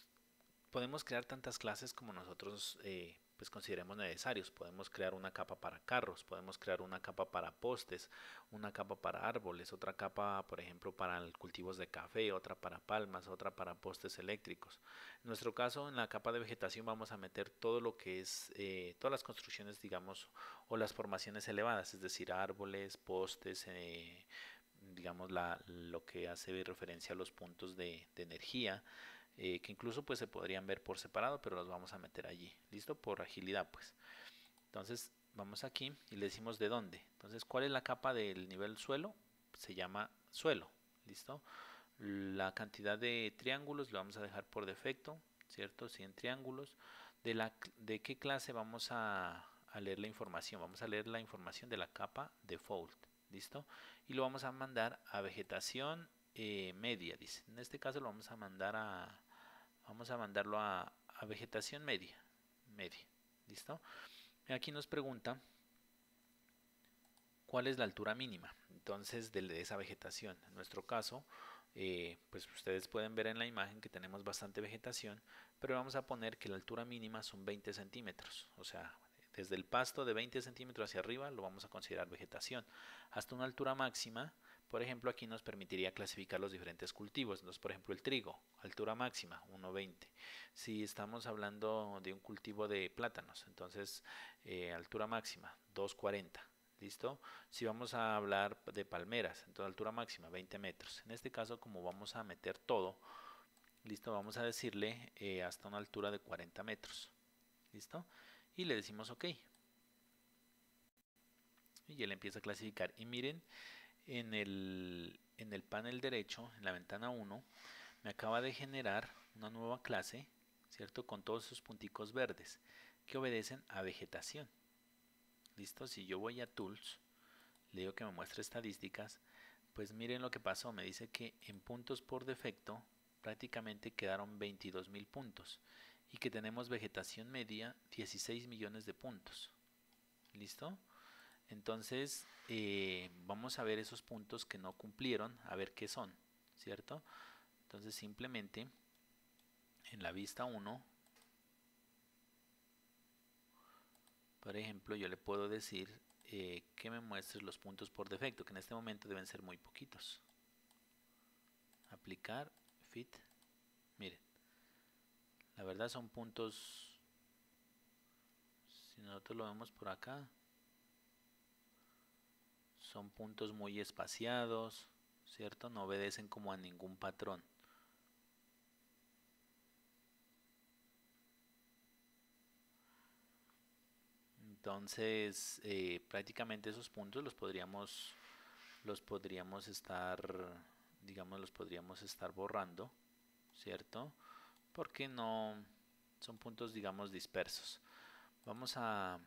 podemos crear tantas clases como nosotros pues consideremos necesarios. Podemos crear una capa para carros, podemos crear una capa para postes, una capa para árboles, otra capa, por ejemplo, para cultivos de café, otra para palmas, otra para postes eléctricos. En nuestro caso, en la capa de vegetación vamos a meter todo lo que es, todas las construcciones, digamos, o las formaciones elevadas, es decir, árboles, postes, digamos, lo que hace referencia a los puntos de energía, que incluso pues se podrían ver por separado, pero los vamos a meter allí, listo, por agilidad pues. Entonces vamos aquí y le decimos de dónde. Entonces, ¿cuál es la capa del nivel suelo? Se llama suelo, listo. La cantidad de triángulos lo vamos a dejar por defecto, cierto, 100 triángulos. De qué clase vamos a leer la información? Vamos a leer la información de la capa default, listo, y lo vamos a mandar a vegetación media, dice. En este caso lo vamos a mandar vamos a mandarlo a vegetación media, listo. Aquí nos pregunta cuál es la altura mínima entonces de esa vegetación. En nuestro caso, pues ustedes pueden ver en la imagen que tenemos bastante vegetación, pero vamos a poner que la altura mínima son 20 centímetros, o sea, desde el pasto de 20 centímetros hacia arriba lo vamos a considerar vegetación. Hasta una altura máxima, por ejemplo, aquí nos permitiría clasificar los diferentes cultivos. Entonces, por ejemplo, el trigo, altura máxima 1,20. Si estamos hablando de un cultivo de plátanos, entonces altura máxima 2,40. ¿Listo? Si vamos a hablar de palmeras, entonces altura máxima 20 metros. En este caso, como vamos a meter todo, listo, vamos a decirle hasta una altura de 40 metros. ¿Listo? Y le decimos OK. Y él empieza a clasificar. Y miren, en el panel derecho, en la ventana 1, me acaba de generar una nueva clase, ¿cierto? Con todos esos punticos verdes que obedecen a vegetación. ¿Listo? Si yo voy a Tools, le digo que me muestre estadísticas, pues miren lo que pasó. Me dice que en puntos por defecto prácticamente quedaron 22.000 puntos y que tenemos vegetación media 16 millones de puntos. ¿Listo? Entonces vamos a ver esos puntos que no cumplieron, a ver qué son, ¿cierto? Entonces simplemente en la vista 1, por ejemplo, yo le puedo decir que me muestre los puntos por defecto, que en este momento deben ser muy poquitos. Aplicar, fit, miren, la verdad son puntos, si nosotros lo vemos por acá, son puntos muy espaciados, ¿cierto? No obedecen como a ningún patrón. Entonces, prácticamente esos puntos los podríamos estar, digamos, los podríamos estar borrando, ¿cierto? Porque no son puntos, digamos, dispersos. Vamos a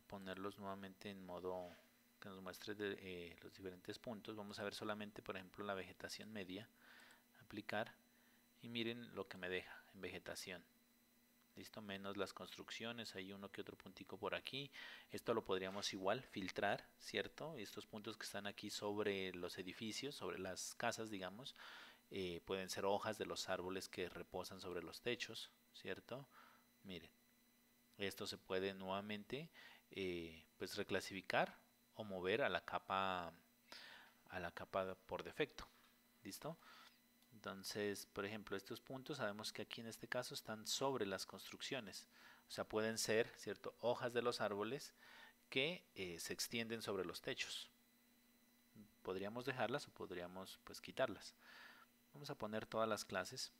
ponerlos nuevamente en modo que nos muestre los diferentes puntos. Vamos a ver solamente, por ejemplo, la vegetación media. Aplicar. Y miren lo que me deja en vegetación. Listo, menos las construcciones, hay uno que otro puntico por aquí. Esto lo podríamos igual filtrar, ¿cierto? Estos puntos que están aquí sobre los edificios, sobre las casas, digamos, pueden ser hojas de los árboles que reposan sobre los techos, ¿cierto? Miren, esto se puede nuevamente pues reclasificar o mover a la capa por defecto. ¿Listo? Entonces, por ejemplo, estos puntos sabemos que aquí en este caso están sobre las construcciones. O sea, pueden ser, ¿cierto?, hojas de los árboles que se extienden sobre los techos. Podríamos dejarlas o podríamos pues quitarlas. Vamos a poner todas las clases.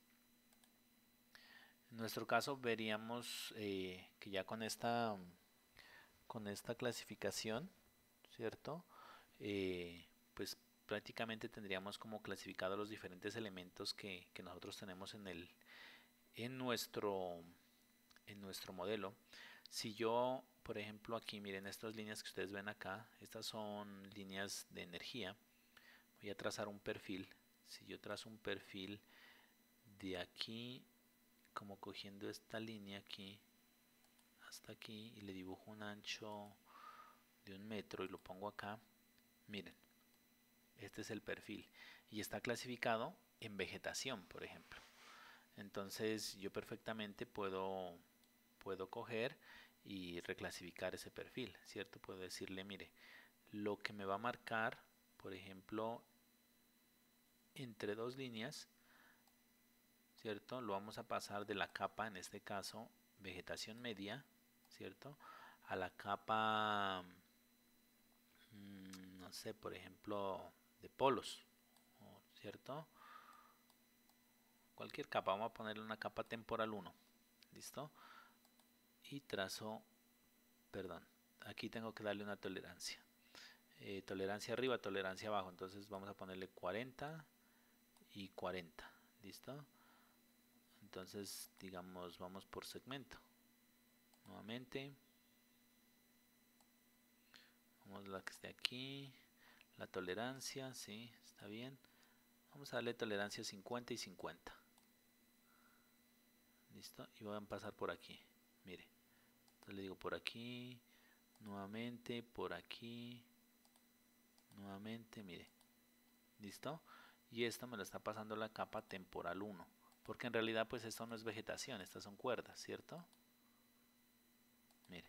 En nuestro caso veríamos que ya con esta clasificación, ¿cierto? Pues prácticamente tendríamos como clasificado los diferentes elementos que nosotros tenemos en nuestro, en nuestro modelo. Si yo, por ejemplo, aquí miren estas líneas que ustedes ven acá, estas son líneas de energía. Voy a trazar un perfil. Si yo trazo un perfil de aquí, como cogiendo esta línea aquí hasta aquí y le dibujo un ancho de 1 metro y lo pongo acá, miren, este es el perfil y está clasificado en vegetación, por ejemplo. Entonces yo perfectamente puedo coger y reclasificar ese perfil, ¿cierto? Puedo decirle, mire, lo que me va a marcar, por ejemplo, entre dos líneas, ¿cierto? Lo vamos a pasar de la capa, en este caso, vegetación media, ¿cierto? A la capa, no sé, por ejemplo, de polos, ¿cierto? Cualquier capa, vamos a ponerle una capa temporal 1, ¿listo? Y trazo, perdón, aquí tengo que darle una tolerancia. Tolerancia arriba, tolerancia abajo, entonces vamos a ponerle 40 y 40, ¿listo? Entonces, digamos, vamos por segmento. Nuevamente, vamos a la que esté aquí, la tolerancia, sí, está bien. Vamos a darle tolerancia 50 y 50. ¿Listo? Y voy a pasar por aquí, mire. Entonces le digo por aquí, nuevamente, por aquí, nuevamente, mire. ¿Listo? Y esto me lo está pasando la capa temporal 1. Porque en realidad pues esto no es vegetación, estas son cuerdas, ¿cierto? Mire.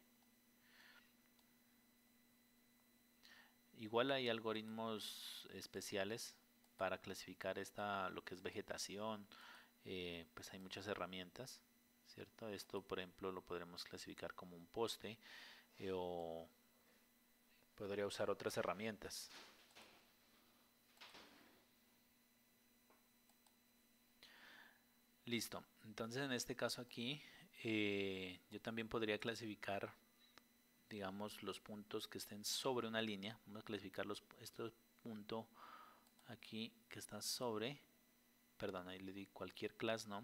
Igual hay algoritmos especiales para clasificar lo que es vegetación. Pues hay muchas herramientas, ¿cierto? Esto por ejemplo lo podremos clasificar como un poste o podría usar otras herramientas. Listo, entonces en este caso aquí yo también podría clasificar digamos, los puntos que estén sobre una línea. Vamos a clasificar este punto aquí que está sobre, perdón, ahí le di cualquier clase, ¿no?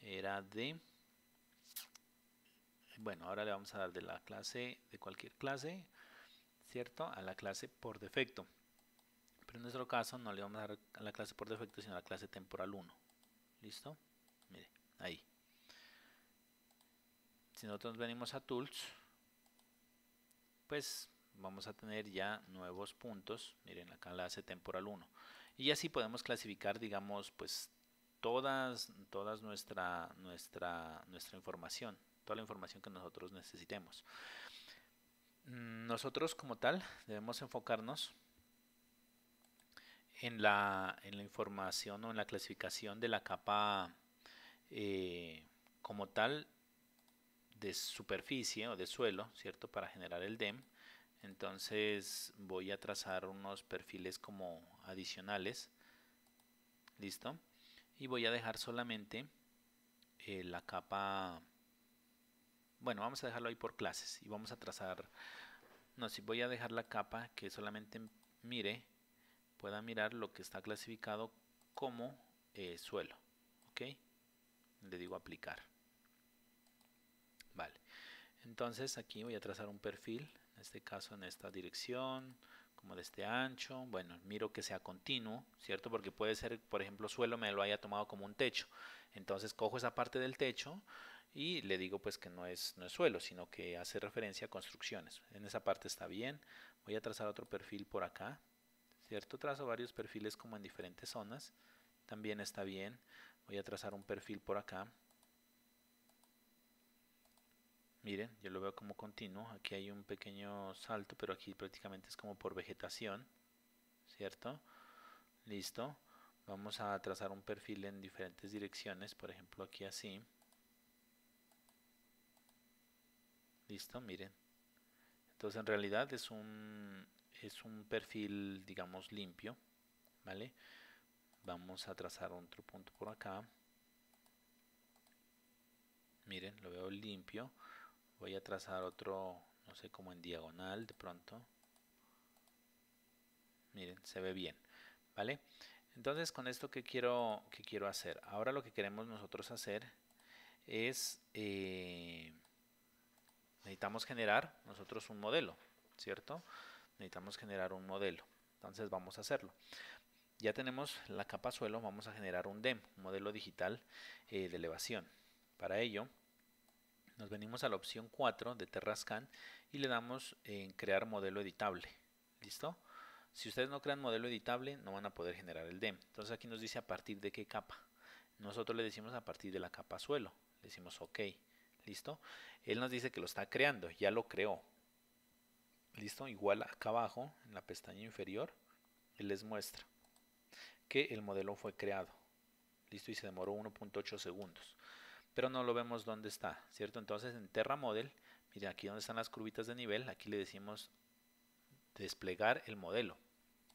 Era de, bueno, ahora le vamos a dar de la clase, de cualquier clase, ¿cierto? A la clase por defecto. Pero en nuestro caso no le vamos a dar a la clase por defecto, sino a la clase temporal 1. ¿Listo? Mire, ahí. Si nosotros venimos a Tools, pues vamos a tener ya nuevos puntos. Miren, acá la clase temporal 1. Y así podemos clasificar, digamos, pues todas nuestra información, toda la información que nosotros necesitemos. Nosotros como tal debemos enfocarnos en la información o en la clasificación de la capa como tal de superficie o de suelo, ¿cierto? Para generar el DEM. Entonces voy a trazar unos perfiles como adicionales. ¿Listo? Y voy a dejar solamente la capa, bueno, vamos a dejarlo ahí por clases y vamos a trazar, no, si voy a dejar la capa que solamente pueda mirar lo que está clasificado como suelo. ¿Ok? Le digo aplicar. Vale. Entonces aquí voy a trazar un perfil, en este caso en esta dirección, como de este ancho. Bueno, miro que sea continuo, ¿cierto? Porque puede ser, por ejemplo, suelo me lo haya tomado como un techo. Entonces cojo esa parte del techo y le digo pues que no es suelo, sino que hace referencia a construcciones. En esa parte está bien. Voy a trazar otro perfil por acá, ¿cierto? Trazo varios perfiles como en diferentes zonas. También está bien. Voy a trazar un perfil por acá. Miren, yo lo veo como continuo. Aquí hay un pequeño salto, pero aquí prácticamente es como por vegetación, ¿cierto? Listo. Vamos a trazar un perfil en diferentes direcciones, por ejemplo aquí así. Listo, miren. Entonces en realidad es un perfil, digamos, limpio, ¿vale? Vamos a trazar otro punto por acá. Miren, lo veo limpio. Voy a trazar otro, no sé, como en diagonal de pronto. Miren, se ve bien, ¿vale? Entonces, con esto, ¿qué quiero hacer? Ahora lo que queremos nosotros hacer es, necesitamos generar nosotros un modelo, ¿cierto? Necesitamos generar un modelo. Entonces, vamos a hacerlo. Ya tenemos la capa suelo, vamos a generar un DEM, un modelo digital de elevación. Para ello, nos venimos a la opción 4 de Terrascan y le damos en crear modelo editable. ¿Listo? Si ustedes no crean modelo editable, no van a poder generar el DEM. Entonces aquí nos dice a partir de qué capa. Nosotros le decimos a partir de la capa suelo. Le decimos OK. ¿Listo? Él nos dice que lo está creando, ya lo creó. ¿Listo? Igual acá abajo, en la pestaña inferior, él les muestra que el modelo fue creado. ¿Listo? Y se demoró 1.8 segundos. Pero no lo vemos dónde está, ¿cierto? Entonces en Terra Model, miren aquí donde están las curvitas de nivel, aquí le decimos desplegar el modelo.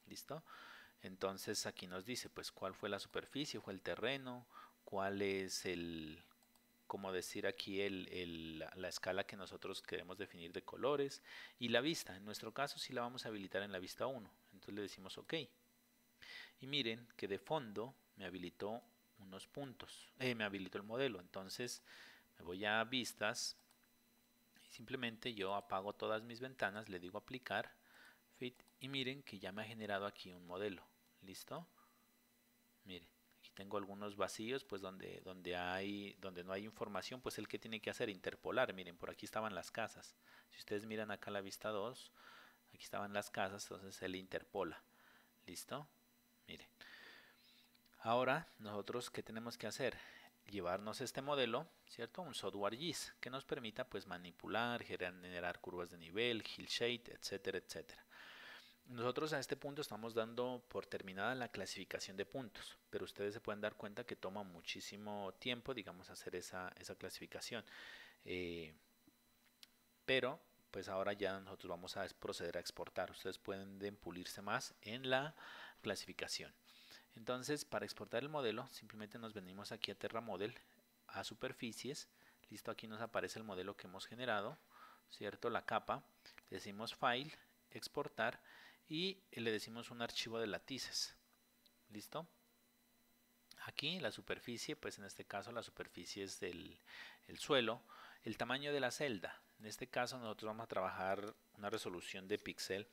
¿Listo? Entonces aquí nos dice pues cuál fue la superficie, fue el terreno, cuál es como decir aquí la escala que nosotros queremos definir de colores y la vista. En nuestro caso sí la vamos a habilitar en la vista 1. Entonces le decimos OK. Y miren que de fondo me habilitó unos puntos, me habilitó el modelo. Entonces me voy a vistas y simplemente yo apago todas mis ventanas, le digo aplicar, fit y miren que ya me ha generado aquí un modelo. ¿Listo? Miren, aquí tengo algunos vacíos, pues donde no hay información, pues el que tiene que hacer, interpolar. Miren, por aquí estaban las casas. Si ustedes miran acá la vista 2, aquí estaban las casas, entonces él interpola. ¿Listo? Miren. Ahora, nosotros, ¿qué tenemos que hacer? Llevarnos este modelo, ¿cierto? Un software GIS que nos permita pues manipular, generar curvas de nivel, hillshade, etcétera, etcétera. Nosotros a este punto estamos dando por terminada la clasificación de puntos, pero ustedes se pueden dar cuenta que toma muchísimo tiempo, digamos, hacer esa clasificación. Pero pues ahora ya nosotros vamos a proceder a exportar. Ustedes pueden pulirse más en la clasificación. Entonces, para exportar el modelo, simplemente nos venimos aquí a Terra Model, a superficies. Listo, aquí nos aparece el modelo que hemos generado, ¿cierto? La capa, le decimos File, exportar y le decimos un archivo de látices. ¿Listo? Aquí la superficie, pues en este caso la superficie es el suelo. El tamaño de la celda, en este caso nosotros vamos a trabajar una resolución de píxel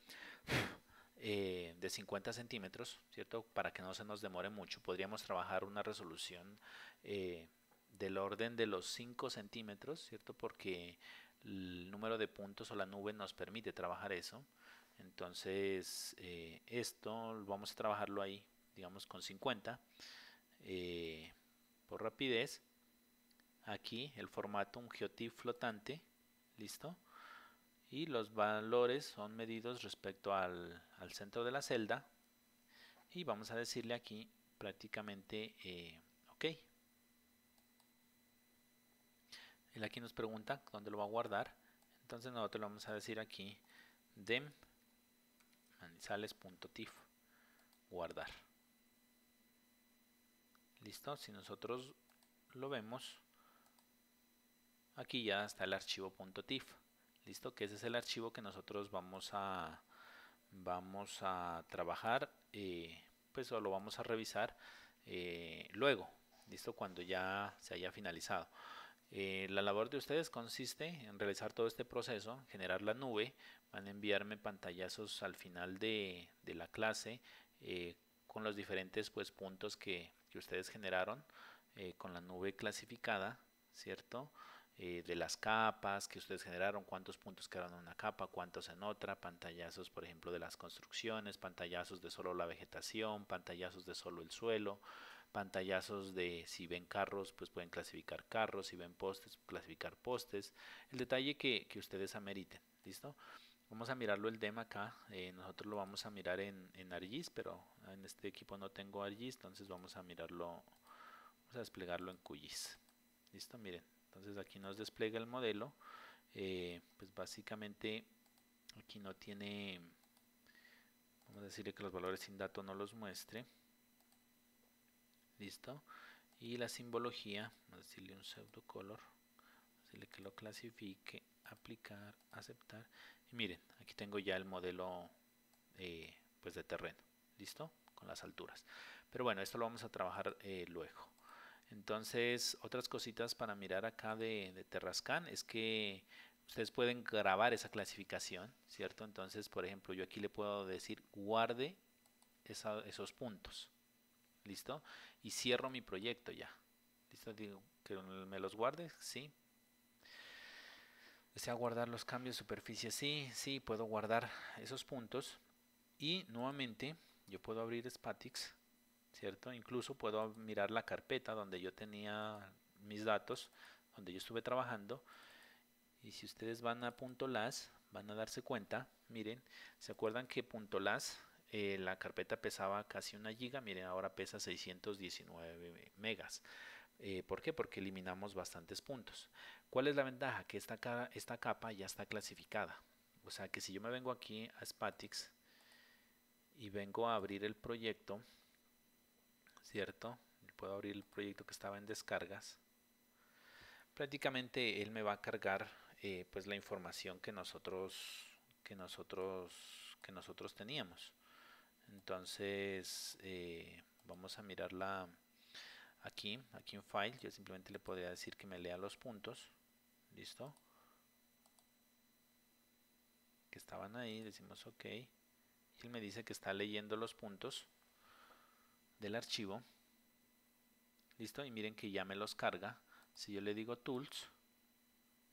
de 50 centímetros, ¿cierto? Para que no se nos demore mucho. Podríamos trabajar una resolución del orden de los 5 centímetros, ¿cierto? Porque el número de puntos o la nube nos permite trabajar eso. Entonces, esto vamos a trabajarlo ahí, digamos, con 50 por rapidez. Aquí el formato, un geotiff flotante, listo. Y los valores son medidos respecto al centro de la celda. Y vamos a decirle aquí prácticamente ok. Él aquí nos pregunta dónde lo va a guardar. Entonces nosotros le vamos a decir aquí dem manizales.tif guardar. Listo, si nosotros lo vemos, aquí ya está el archivo .tif. Listo, que ese es el archivo que nosotros vamos a trabajar, pues o lo vamos a revisar luego, listo, cuando ya se haya finalizado. La labor de ustedes consiste en realizar todo este proceso, generar la nube, van a enviarme pantallazos al final de la clase con los diferentes pues puntos que ustedes generaron con la nube clasificada, ¿cierto? De las capas que ustedes generaron, cuántos puntos quedaron en una capa, cuántos en otra, pantallazos por ejemplo de las construcciones, pantallazos de solo la vegetación, pantallazos de solo el suelo, pantallazos de si ven carros pues pueden clasificar carros, si ven postes clasificar postes, el detalle que ustedes ameriten. ¿Listo? Vamos a mirarlo el DEM acá, nosotros lo vamos a mirar en ArcGIS, pero en este equipo no tengo ArcGIS, entonces vamos a mirarlo, vamos a desplegarlo en QGIS. ¿Listo? Miren, entonces aquí nos despliega el modelo, pues básicamente aquí no tiene, vamos a decirle que los valores sin dato no los muestre. ¿Listo? Y la simbología, vamos a decirle un pseudocolor, decirle que lo clasifique, aplicar, aceptar. Y miren, aquí tengo ya el modelo pues de terreno, ¿listo? Con las alturas. Pero bueno, esto lo vamos a trabajar luego. Entonces, otras cositas para mirar acá de Terrascan es que ustedes pueden grabar esa clasificación, ¿cierto? Entonces, por ejemplo, yo aquí le puedo decir guarde esos puntos, ¿listo? Y cierro mi proyecto ya. ¿Listo? Digo que me los guarde, sí. Desea guardar los cambios de superficie, sí, sí, puedo guardar esos puntos. Y nuevamente yo puedo abrir Spatix, ¿cierto? Incluso puedo mirar la carpeta donde yo tenía mis datos, donde yo estuve trabajando. Y si ustedes van a .las, van a darse cuenta, miren, ¿se acuerdan que .las la carpeta pesaba casi 1 giga? Miren, ahora pesa 619 megas. ¿Por qué? Porque eliminamos bastantes puntos. ¿Cuál es la ventaja? Que esta capa ya está clasificada. O sea que si yo me vengo aquí a Spatix y vengo a abrir el proyecto, ¿cierto? Puedo abrir el proyecto que estaba en descargas. Prácticamente él me va a cargar pues la información que nosotros teníamos. Entonces vamos a mirarla aquí en File. Yo simplemente le podría decir que me lea los puntos. ¿Listo? Que estaban ahí, decimos OK. Y él me dice que está leyendo los puntos del archivo. ¿Listo? Y miren que ya me los carga. Si yo le digo Tools,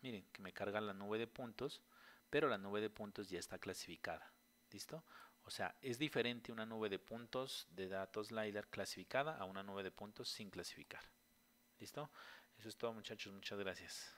miren que me carga la nube de puntos, pero la nube de puntos ya está clasificada. ¿Listo? O sea, es diferente una nube de puntos de datos LiDAR clasificada a una nube de puntos sin clasificar. ¿Listo? Eso es todo, muchachos. Muchas gracias.